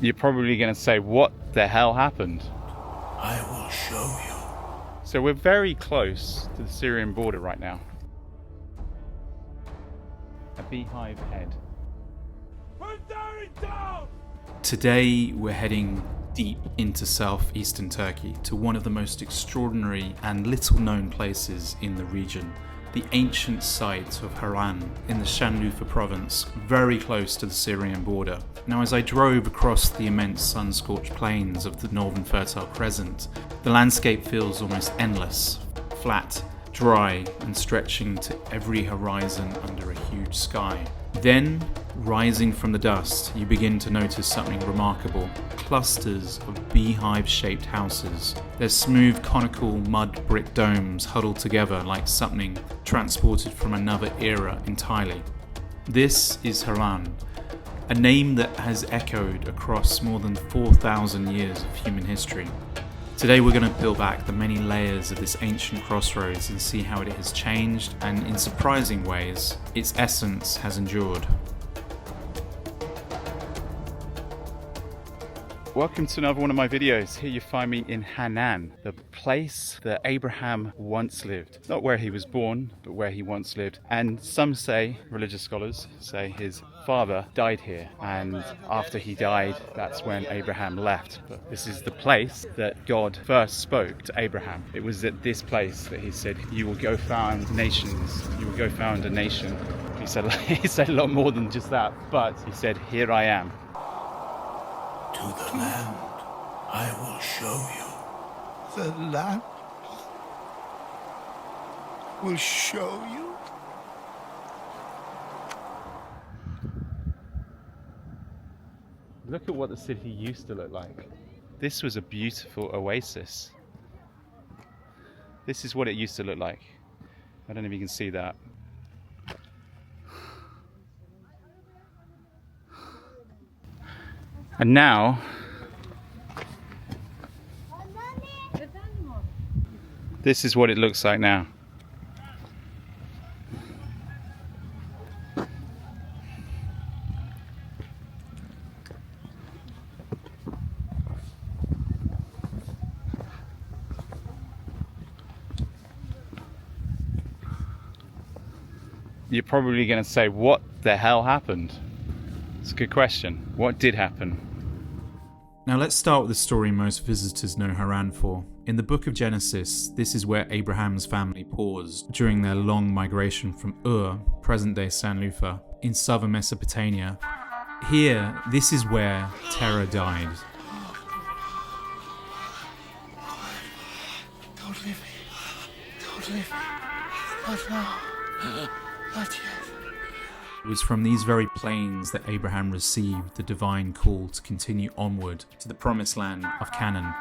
You're probably going to say, what the hell happened? I will show you. So we're very close to the Syrian border right now. A beehive head. Today we're heading deep into southeastern Turkey to one of the most extraordinary and little known places in the region, the ancient site of Harran in the Şanlıurfa province, very close to the Syrian border. Now, as I drove across the immense sun-scorched plains of the northern Fertile Crescent, the landscape feels almost endless, flat, dry, and stretching to every horizon under a huge sky. Then, rising from the dust, you begin to notice something remarkable. Clusters of beehive-shaped houses. Their smooth conical mud brick domes huddled together like something transported from another era entirely. This is Harran, a name that has echoed across more than 4,000 years of human history. Today we're going to peel back the many layers of this ancient crossroads and see how it has changed, and in surprising ways, its essence has endured. Welcome to another one of my videos. Here you find me in Harran, the place that Abraham once lived. Not where he was born, but where he once lived. And some say, religious scholars say, his father died here. And after he died, that's when Abraham left. But this is the place that God first spoke to Abraham. It was at this place that he said, "You will go found nations. You will go found a nation." He said a lot more than just that. But he said, "Here I am." To the land I will show you. The land will show you. Look at what the city used to look like. This was a beautiful oasis. This is what it used to look like. I don't know if you can see that. And now, this is what it looks like now. You're probably going to say, what the hell happened? It's a good question. What did happen? Now let's start with the story most visitors know Harran for. In the book of Genesis, this is where Abraham's family paused during their long migration from Ur, present-day Şanlıurfa, in southern Mesopotamia. Here, this is where Terah died. Don't leave me. Don't leave me. Not now. Not yet. It was from these very plains that Abraham received the divine call to continue onward to the promised land of Canaan.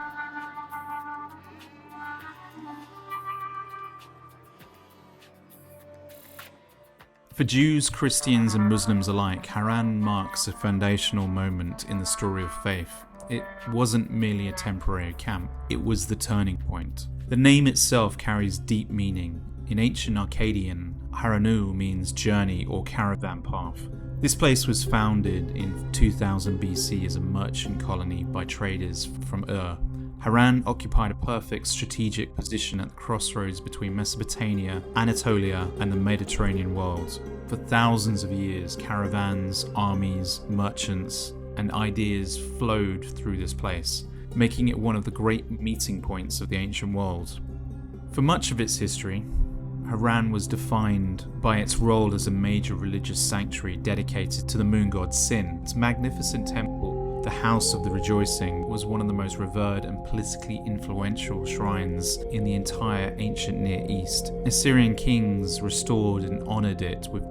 For Jews, Christians and Muslims alike, Harran marks a foundational moment in the story of faith. It wasn't merely a temporary camp, it was the turning point. The name itself carries deep meaning. In ancient Akkadian, Harranu means journey or caravan path. This place was founded in 2000 BC as a merchant colony by traders from Ur. Harran occupied a perfect strategic position at the crossroads between Mesopotamia, Anatolia, and the Mediterranean world. For thousands of years, caravans, armies, merchants, and ideas flowed through this place, making it one of the great meeting points of the ancient world. For much of its history, Harran was defined by its role as a major religious sanctuary dedicated to the moon god Sin. Its magnificent temple, the House of the Rejoicing, was one of the most revered and politically influential shrines in the entire ancient Near East. Assyrian kings restored and honored it with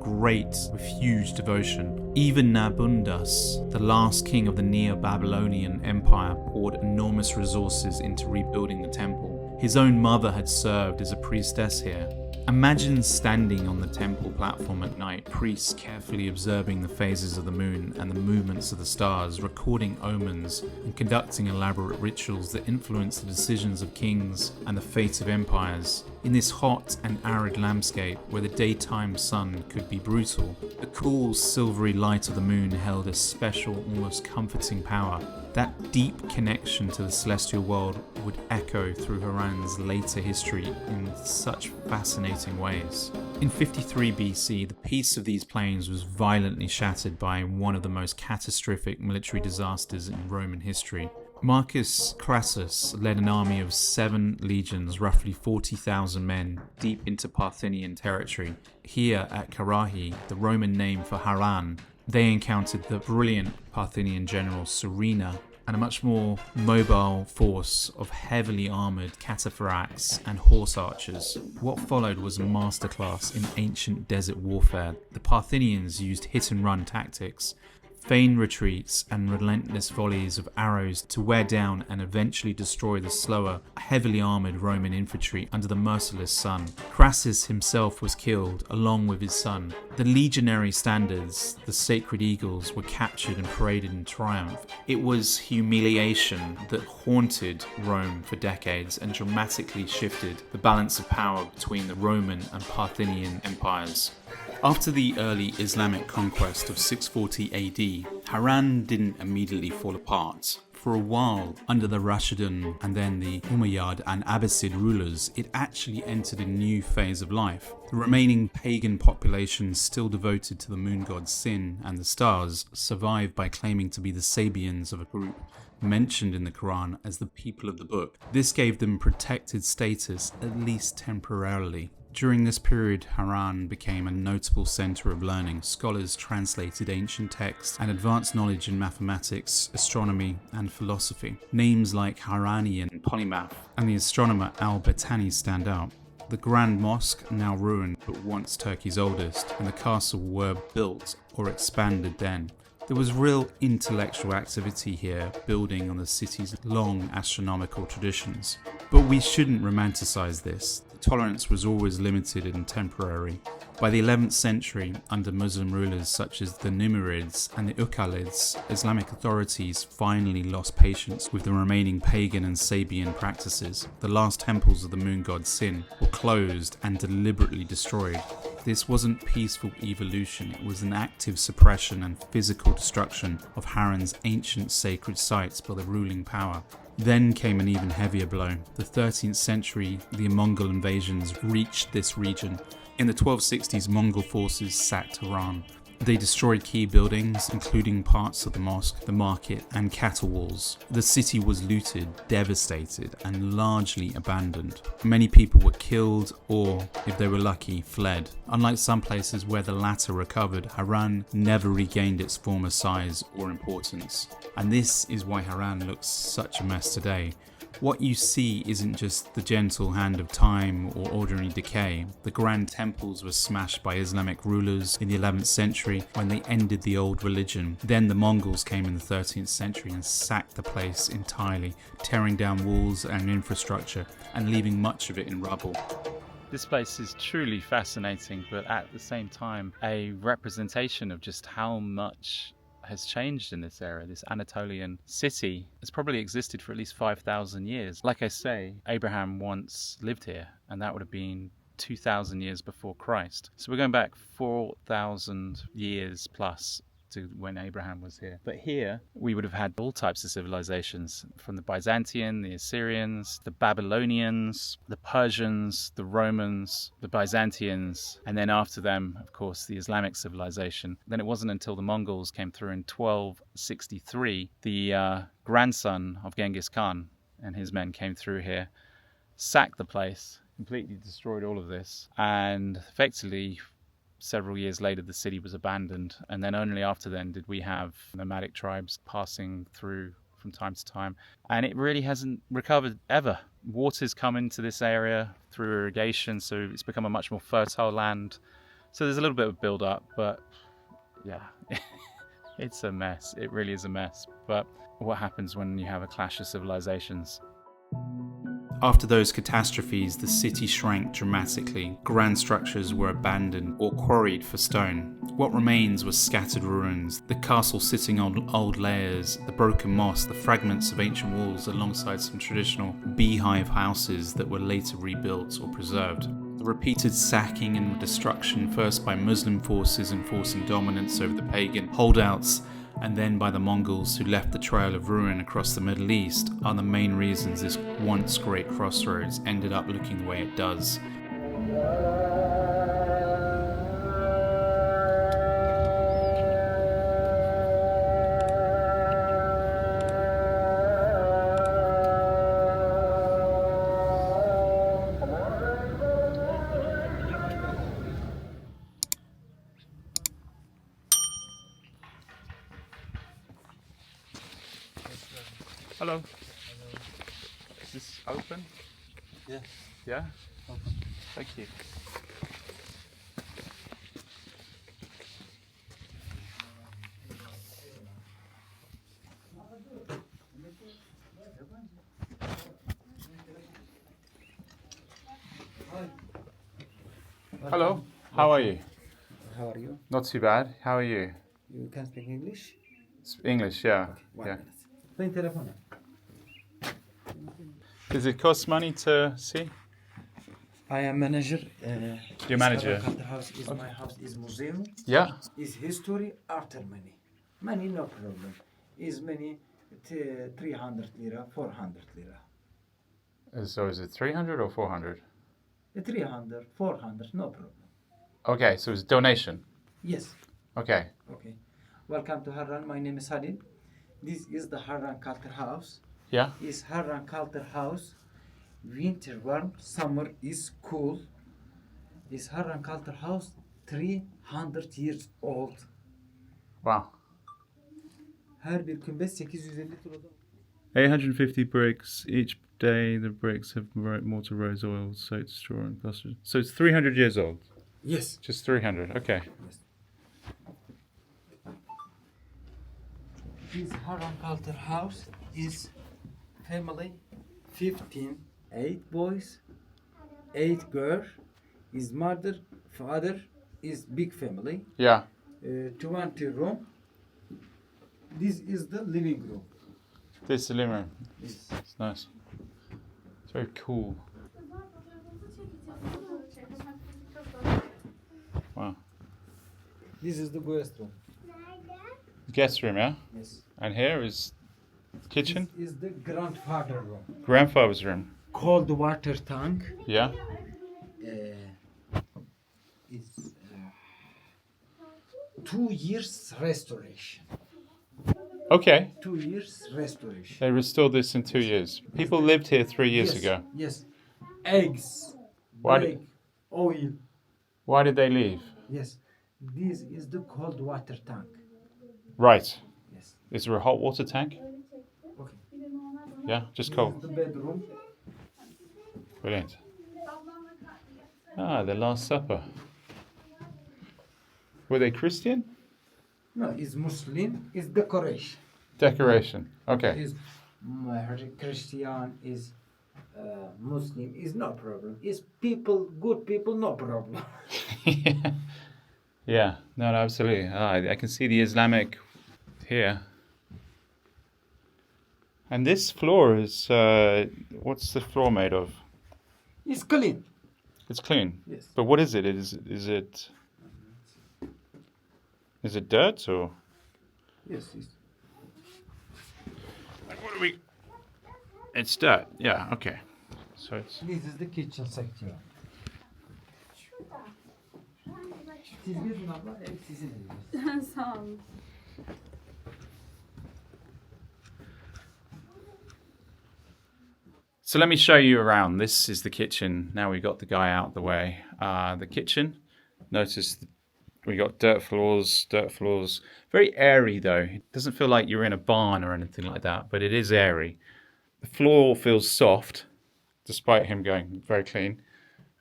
huge devotion. Even Nabonidus, the last king of the Neo-Babylonian Empire, poured enormous resources into rebuilding the temple. His own mother had served as a priestess here. Imagine standing on the temple platform at night, priests carefully observing the phases of the moon and the movements of the stars, recording omens and conducting elaborate rituals that influence the decisions of kings and the fate of empires. In this hot and arid landscape where the daytime sun could be brutal, the cool silvery light of the moon held a special, almost comforting power. That deep connection to the celestial world would echo through Harran's later history in such fascinating ways. In 53 BC, the peace of these plains was violently shattered by one of the most catastrophic military disasters in Roman history. Marcus Crassus led an army of 7 legions, roughly 40,000 men, deep into Parthian territory. Here at Karahi, the Roman name for Harran, they encountered the brilliant Parthian general Serena and a much more mobile force of heavily armoured cataphracts and horse archers. What followed was a masterclass in ancient desert warfare. The Parthians used hit-and-run tactics, feigned retreats and relentless volleys of arrows to wear down and eventually destroy the slower, heavily armoured Roman infantry under the merciless sun. Crassus himself was killed along with his son. The legionary standards, the sacred eagles, were captured and paraded in triumph. It was humiliation that haunted Rome for decades and dramatically shifted the balance of power between the Roman and Parthian empires. After the early Islamic conquest of 640 AD, Harran didn't immediately fall apart. For a while, under the Rashidun and then the Umayyad and Abbasid rulers, it actually entered a new phase of life. The remaining pagan population, still devoted to the moon god Sin and the stars, survived by claiming to be the Sabians of a group mentioned in the Quran as the people of the book. This gave them protected status, at least temporarily. During this period, Harran became a notable centre of learning. Scholars translated ancient texts and advanced knowledge in mathematics, astronomy, and philosophy. Names like Harranian polymath and the astronomer al-Battani stand out. The Grand Mosque, now ruined but once Turkey's oldest, and the castle were built or expanded then. There was real intellectual activity here, building on the city's long astronomical traditions. But we shouldn't romanticize this. Tolerance was always limited and temporary. By the 11th century, under Muslim rulers such as the Nimerids and the Uqalids, Islamic authorities finally lost patience with the remaining pagan and Sabian practices. The last temples of the moon god Sin were closed and deliberately destroyed. This wasn't peaceful evolution, it was an active suppression and physical destruction of Harran's ancient sacred sites by the ruling power. Then came an even heavier blow. The 13th century, the Mongol invasions reached this region. In the 1260s, Mongol forces sacked Harran. They destroyed key buildings, including parts of the mosque, the market, and cattle walls. The city was looted, devastated, and largely abandoned. Many people were killed or, if they were lucky, fled. Unlike some places where the latter recovered, Harran never regained its former size or importance. And this is why Harran looks such a mess today. What you see isn't just the gentle hand of time or ordinary decay. The grand temples were smashed by Islamic rulers in the 11th century when they ended the old religion. Then the Mongols came in the 13th century and sacked the place entirely, tearing down walls and infrastructure and leaving much of it in rubble. This place is truly fascinating, but at the same time, a representation of just how much has changed in this area. This Anatolian city has probably existed for at least 5,000 years. Like I say, Abraham once lived here, and that would have been 2,000 years before Christ. So we're going back 4,000 years plus to when Abraham was here. But here we would have had all types of civilizations, from the Byzantine, the Assyrians, the Babylonians, the Persians, the Romans, the Byzantians, and then after them, of course, the Islamic civilization. Then it wasn't until the Mongols came through in 1263, the grandson of Genghis Khan and his men came through here, sacked the place, completely destroyed all of this, and effectively several years later the city was abandoned, and then only after then did we have nomadic tribes passing through from time to time, and it really hasn't recovered ever. Water's come into this area through irrigation, so it's become a much more fertile land. So there's a little bit of build up, but yeah, it's a mess. It really is a mess. But what happens when you have a clash of civilizations? After those catastrophes, the city shrank dramatically. Grand structures were abandoned or quarried for stone. What remains was scattered ruins, the castle sitting on old layers, the broken mosque, the fragments of ancient walls alongside some traditional beehive houses that were later rebuilt or preserved. The repeated sacking and destruction, first by Muslim forces enforcing dominance over the pagan holdouts, and then by the Mongols who left the trail of ruin across the Middle East, are the main reasons this once great crossroads ended up looking the way it does. Hello. Is this open? Yeah. Yeah? Open. Thank you. Hello. How are you? How are you? Not too bad. How are you? You can speak English? English, yeah. One Yeah. minute. Play telephone. Does it cost money to see? I am manager. You're manager. Culture house is my house. Is museum. Yeah. Is history after money. Money no problem. Is money 300 lira, 400 lira. So is it 300 or 400? 300, 400, no problem. Okay, so it's a donation. Yes. Okay. Okay. Welcome to Harran. My name is Halil. This is the Harran Culture House. Yeah. Is Harran Culture House. Winter warm, summer is cool. Is Harran Culture House 300 years old. Wow. Her bir kümbet 850 turada. 850 bricks each day. The bricks have mortar, rose oil, soap, straw, and custard. So it's 300 years old. Yes. Just 300. Okay. Yes. This Harran Culture House is family 15, 8 boys, 8 girls. His mother, father is big family. Yeah. 20 room. This is the living room. This is the living room. Yes. It's nice. It's very cool. Wow. This is the guest room. Guest room, yeah? Yes. And here is kitchen. This is the grandfather room. Grandfather's room. Cold water tank. Yeah. It's 2 years restoration. Okay. 2 years restoration. They restored this in 2 years. People lived here 3 years Yes, ago. Yes. Eggs. Why bread, oil. Why did they leave? Yes. This is the cold water tank. Right. Yes. Is there a hot water tank? Okay. Yeah, just This cold. is the bedroom. Brilliant. Ah, the Last Supper. Were they Christian? No, it's Muslim. It's decoration. Decoration. Okay. Is Christian, is Muslim, is no problem. Is people, good people, no problem. Yeah. No, absolutely. I can see the Islamic here. And this floor is, what's the floor made of? It's clean. It's clean. Yes. But what is it? Is it dirt or? Yes. It's, What do we? It's dirt. Yeah. Okay. So it's. this is the kitchen section. Siz girin abla, ev sizin eviniz. Sağ olun. So let me show you around. This is the kitchen. Now we got the guy out the way. The kitchen. Notice we got dirt floors. Very airy though. It doesn't feel like you're in a barn or anything like that, but it is airy. The floor feels soft, despite him going very clean.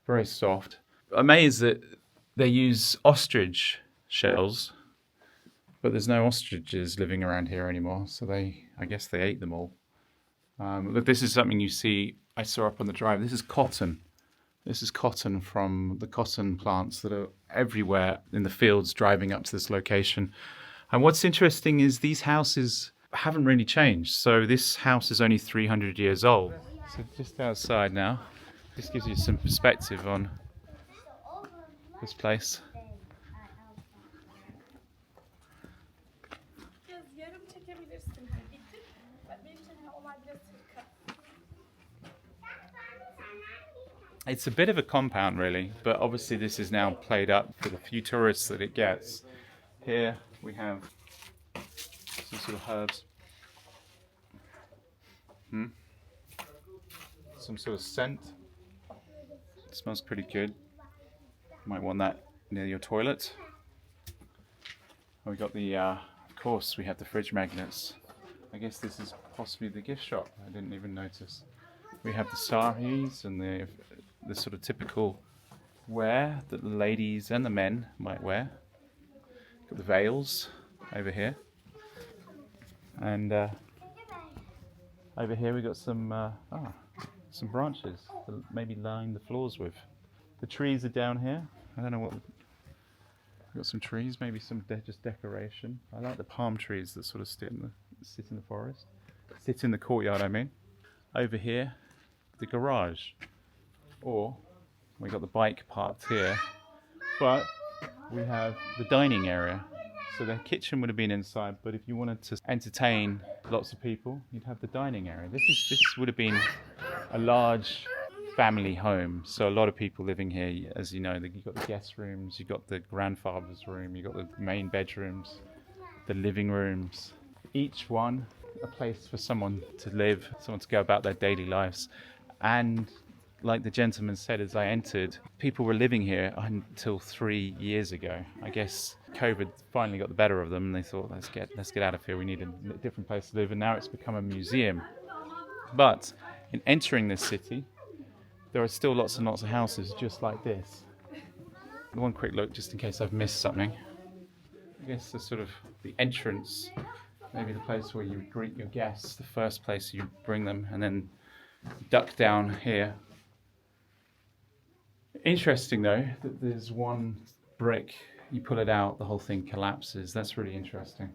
Very soft. Amazed that they use ostrich shells, but there's no ostriches living around here anymore. So I guess they ate them all. Look, this is something you see, I saw up on the drive. This is cotton. This is cotton from the cotton plants that are everywhere in the fields driving up to this location. And what's interesting is these houses haven't really changed. So this house is only 300 years old. So just outside now, this gives you some perspective on this place. It's a bit of a compound really, but obviously this is now played up for the few tourists that it gets. Here we have some sort of herbs. Some sort of scent. It smells pretty good. Might want that near your toilet. We got the, of course, we have the fridge magnets. I guess this is possibly the gift shop. I didn't even notice. We have the saris and the sort of typical wear that the ladies and the men might wear. Got the veils over here. And over here we got some branches to maybe line the floors with. The trees are down here. I don't know what. We've got some trees, maybe some just decoration. I like the palm trees that sort of sit in the forest. Sit in the courtyard, I mean. Over here, the garage. Or we got the bike parked here. But we have the dining area. So the kitchen would have been inside, but if you wanted to entertain lots of people, you'd have the dining area. This would have been a large family home. So a lot of people living here, as you know, you've got the guest rooms, you've got the grandfather's room, you've got the main bedrooms, the living rooms. Each one a place for someone to live, someone to go about their daily lives. And like the gentleman said as I entered, people were living here until 3 years ago. I guess COVID finally got the better of them and they thought, let's get out of here, we need a different place to live, and now it's become a museum. But in entering this city, there are still lots and lots of houses just like this. One quick look just in case I've missed something. I guess the entrance, maybe the place where you greet your guests, the first place you bring them, and then duck down here. Interesting though, that there's one brick, you pull it out, the whole thing collapses. That's really interesting.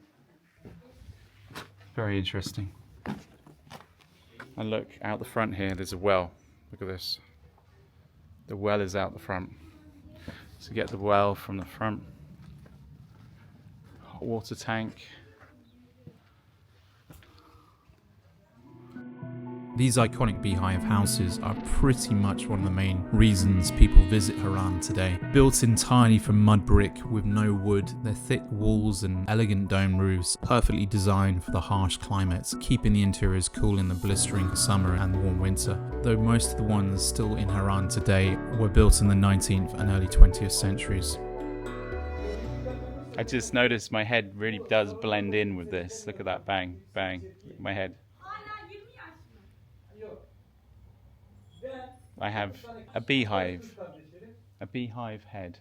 Very interesting. And look, out the front here, there's a well. Look at this. The well is out the front. So get the well from the front. Hot water tank. These iconic beehive houses are pretty much one of the main reasons people visit Harran today. Built entirely from mud brick with no wood, their thick walls and elegant dome roofs perfectly designed for the harsh climates, keeping the interiors cool in the blistering summer and warm winter. Though most of the ones still in Harran today were built in the 19th and early 20th centuries. I just noticed my head really does blend in with this. Look at that, bang, bang, look at my head. I have a beehive head.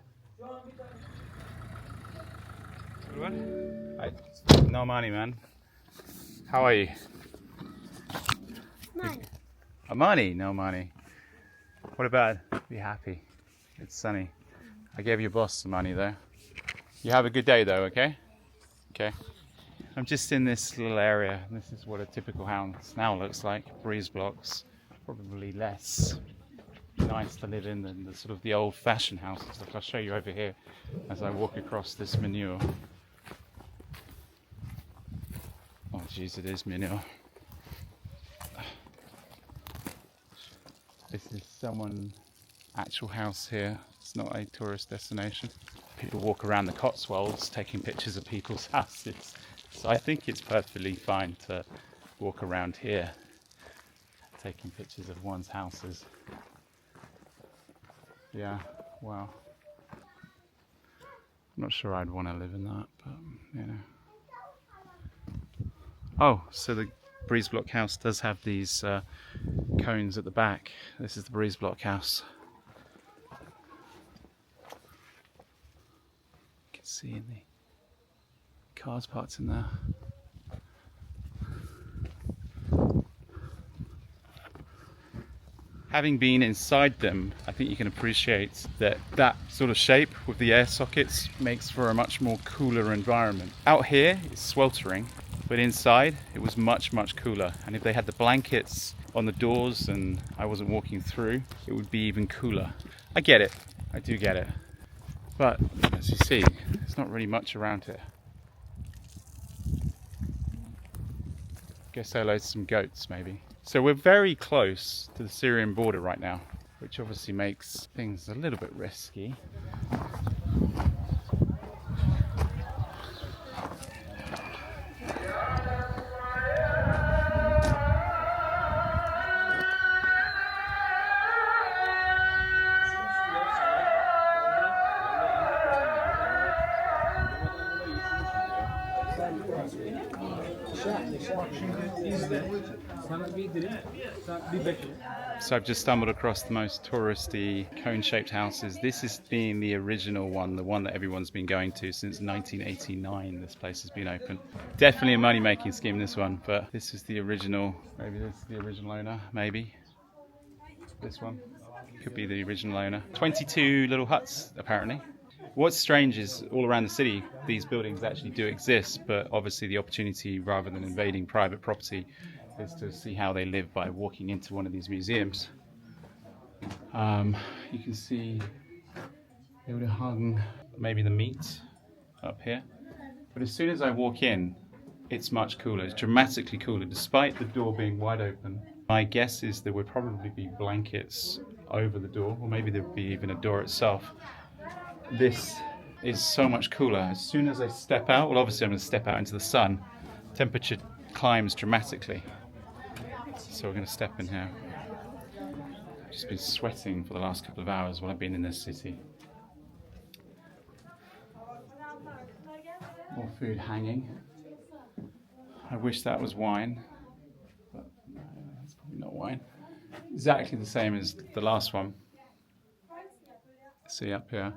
No money, man. How are you? Money, no money. What about be happy? It's sunny. I gave your boss some money though. You have a good day though, okay? Okay. I'm just in this little area. This is what a typical house now looks like. Breeze blocks. Probably less nice to live in than the old-fashioned houses. Like I'll show you over here as I walk across this manure. Oh jeez, it is manure. This is someone's actual house here. It's not a tourist destination. People walk around the Cotswolds taking pictures of people's houses. So I think it's perfectly fine to walk around here taking pictures of one's houses. Yeah, wow. I'm not sure I'd want to live in that, but you know. Oh, so the breeze block house does have these cones at the back. This is the breeze block house. You can see in the cars parked in there. Having been inside them, I think you can appreciate that that sort of shape with the air sockets makes for a much more cooler environment. Out here, it's sweltering, but inside it was much, much cooler. And if they had the blankets on the doors and I wasn't walking through, it would be even cooler. I get it, I do get it. But as you see, there's not really much around here. Guess hello to some goats, maybe. So we're very close to the Syrian border right now, which obviously makes things a little bit risky. So I've just stumbled across the most touristy cone-shaped houses. This is being the original one, the one that everyone's been going to since 1989. This place has been open. Definitely a money-making scheme, this one, but this is the original. Maybe this is the original owner, maybe. This one could be the original owner. 22 little huts, apparently. What's strange is all around the city, these buildings actually do exist, but obviously the opportunity, rather than invading private property, is to see how they live by walking into one of these museums. You can see they would have hung maybe the meat up here, but as soon as I walk in, it's much cooler. It's dramatically cooler, despite the door being wide open. My guess is there would probably be blankets over the door, or maybe there would be even a door itself. This is so much cooler. As soon as I step out, well, obviously I'm going to step out into the sun, temperature climbs dramatically. So we're going to step in here. I've just been sweating for the last couple of hours while I've been in this city. More food hanging. I wish that was wine, but no, that's probably not wine. Exactly the same as the last one. See up here?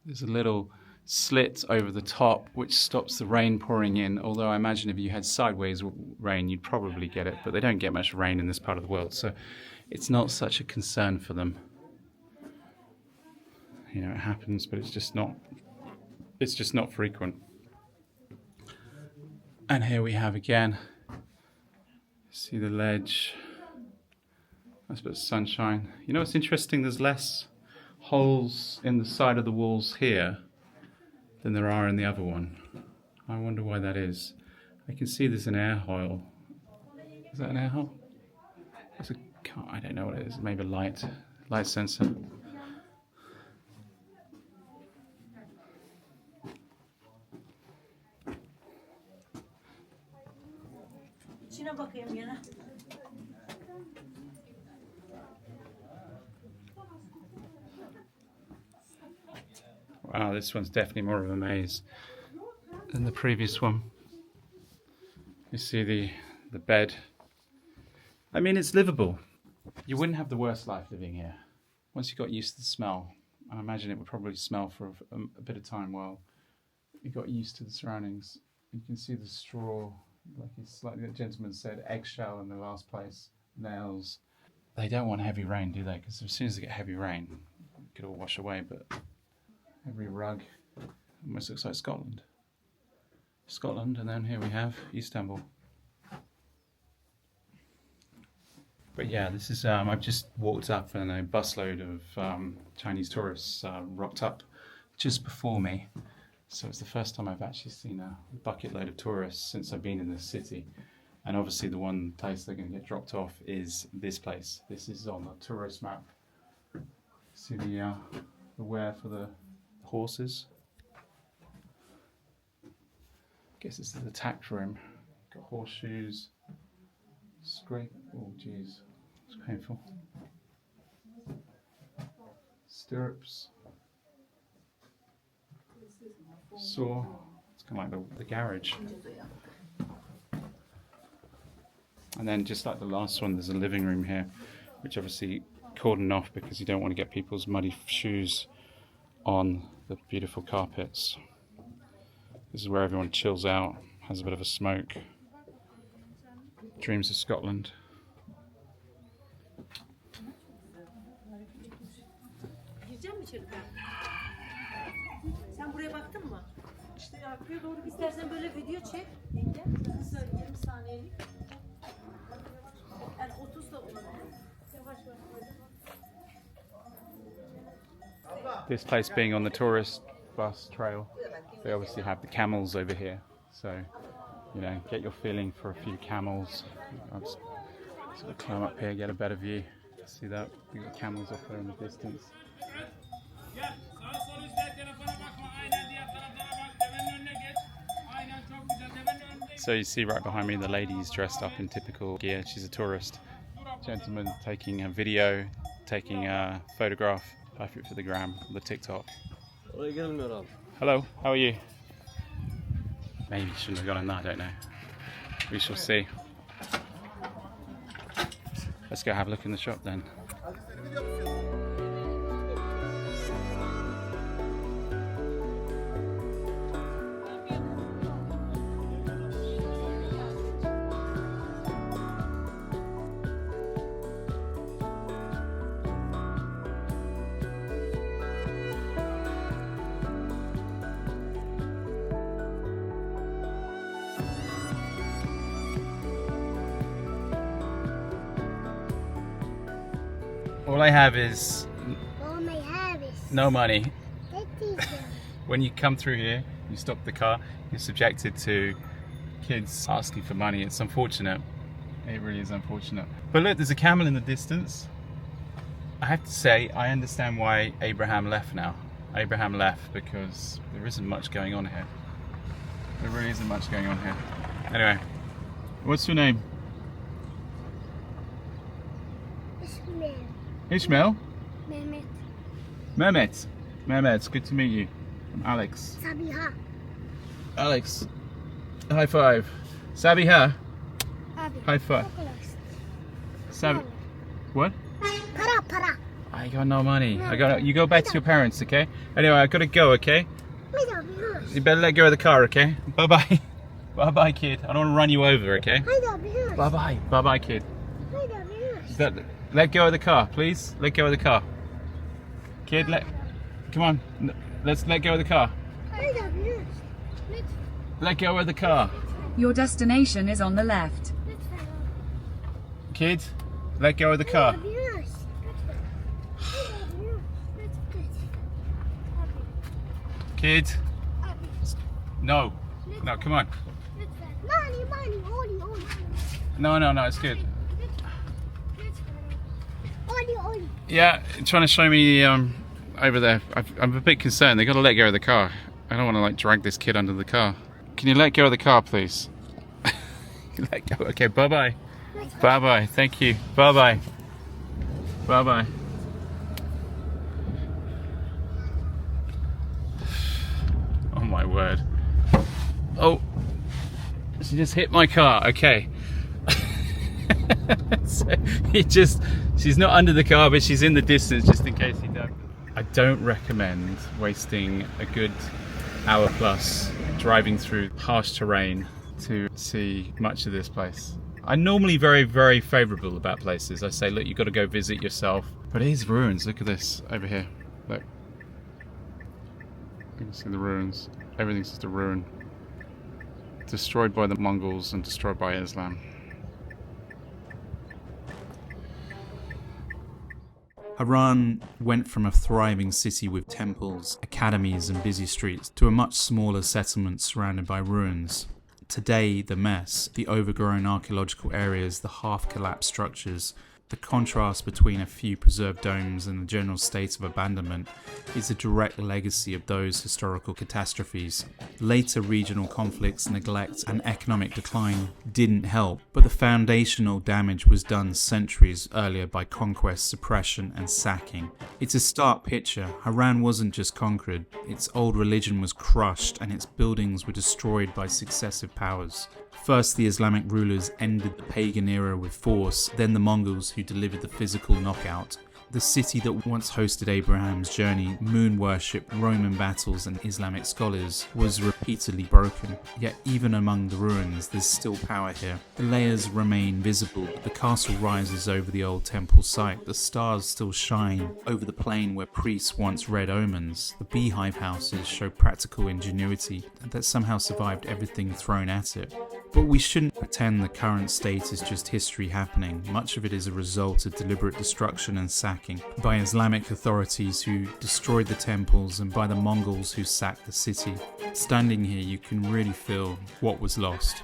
There's a little slit over the top which stops the rain pouring in, although I imagine if you had sideways rain you'd probably get it, but they don't get much rain in this part of the world, so it's not such a concern for them. You know, it happens, but it's just not frequent. And here we have again, see the ledge, nice bit of sunshine. You know what's interesting, there's less holes in the side of the walls here than there are in the other one. I wonder why that is. I can see there's an air hole. Is that an air hole? It's a, I don't know what it is, maybe a light sensor. Wow, this one's definitely more of a maze than the previous one. You see the bed. I mean, it's livable. You wouldn't have the worst life living here. Once you got used to the smell, I imagine it would probably smell for a bit of time while you got used to the surroundings. You can see the straw, like the gentleman said, eggshell in the last place, nails. They don't want heavy rain, do they? Because as soon as they get heavy rain, it could all wash away, but every rug almost looks like Scotland. Scotland, and then here we have Istanbul. But yeah, this is, I've just walked up and a busload of Chinese tourists rocked up just before me. So it's the first time I've actually seen a bucket load of tourists since I've been in this city. And obviously the one place they're going to get dropped off is this place. This is on the tourist map. See the wear for the horses. Guess this is the tack room. Got horseshoes. Scrape. Oh, jeez, it's painful. Stirrups. Saw. It's kind of like the garage. And then, just like the last one, there's a living room here, which obviously cordoned off because you don't want to get people's muddy shoes on the beautiful carpets. This is where everyone chills out, has a bit of a smoke, dreams of Scotland. gerçekten. Sen buraya baktın mı? İşte arkaya doğru istersen böyle video çek. Yenge. Kısa 20 saniyelik. Yani 30 da olabilir. Yavaş yavaş böyle. This place being on the tourist bus trail, they obviously have the camels over here. So, you know, get your feeling for a few camels. I'll just sort of climb up here, get a better view. See that? We've got camels up there in the distance. So you see right behind me the lady's dressed up in typical gear. She's a tourist. Gentleman taking a video, taking a photograph, perfect for the gram, the TikTok. Hello, how are you? Maybe you shouldn't have gone in there, I don't know. We shall see. Let's go have a look in the shop then. All I have is no money. When you come through here, you stop the car, you're subjected to kids asking for money. It's unfortunate. It really is unfortunate. But look, there's a camel in the distance. I have to say, I understand why Abraham left now. Abraham left because there isn't much going on here. There really isn't much going on here. Anyway, what's your name? Ishmael? Mehmet. Mehmet. Mehmet, good to meet you. I'm Alex. Sabiha. Alex, high five. Sabiha, Abi. high five. Sabi, what? Para. I got no money. You go back to your parents, okay? Anyway, I gotta go, okay? You better let go of the car, okay? Bye bye. Bye bye, kid. I don't want to run you over, okay? Bye bye. Bye bye, kid. Let go of the car, please. Let go of the car. Kid, come on. Let's let go of the car. Let go of the car. Your destination is on the left. Kid, let go of the car. Kid. No, come on. No, it's good. Yeah, trying to show me over there. I'm a bit concerned. They got to let go of the car. I don't want to like drag this kid under the car. Can you let go of the car, please? Let go. Okay, bye-bye. Bye-bye. Thank you. Bye-bye. Bye-bye. Oh my word. Oh, she just hit my car. Okay. So she's not under the car, but she's in the distance just in case you don't. I don't recommend wasting a good hour plus driving through harsh terrain to see much of this place. I'm normally very, very favourable about places. I say, look, you've got to go visit yourself. But it is ruins. Look at this over here. Look. You can see the ruins. Everything's just a ruin. Destroyed by the Mongols and destroyed by Islam. Harran went from a thriving city with temples, academies and busy streets to a much smaller settlement surrounded by ruins. Today, the mess, the overgrown archaeological areas, the half-collapsed structures, the contrast between a few preserved domes and the general state of abandonment is a direct legacy of those historical catastrophes. Later regional conflicts, neglect and economic decline didn't help, but the foundational damage was done centuries earlier by conquest, suppression and sacking. It's a stark picture. Harran wasn't just conquered, its old religion was crushed and its buildings were destroyed by successive powers. First, the Islamic rulers ended the pagan era with force, then the Mongols who delivered the physical knockout. The city that once hosted Abraham's journey, moon worship, Roman battles and Islamic scholars was repeatedly broken. Yet even among the ruins, there's still power here. The layers remain visible, but the castle rises over the old temple site. The stars still shine over the plain where priests once read omens. The Beehive houses show practical ingenuity that somehow survived everything thrown at it. But we shouldn't pretend the current state is just history happening. Much of it is a result of deliberate destruction and sacking by Islamic authorities who destroyed the temples and by the Mongols who sacked the city. Standing here, you can really feel what was lost.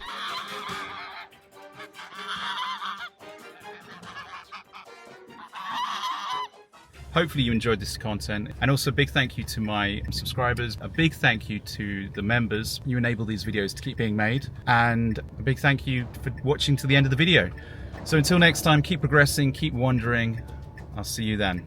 Hopefully you enjoyed this content, and also a big thank you to my subscribers, a big thank you to the members. You enable these videos to keep being made, and a big thank you for watching to the end of the video. So until next time, keep progressing, keep wandering. I'll see you then.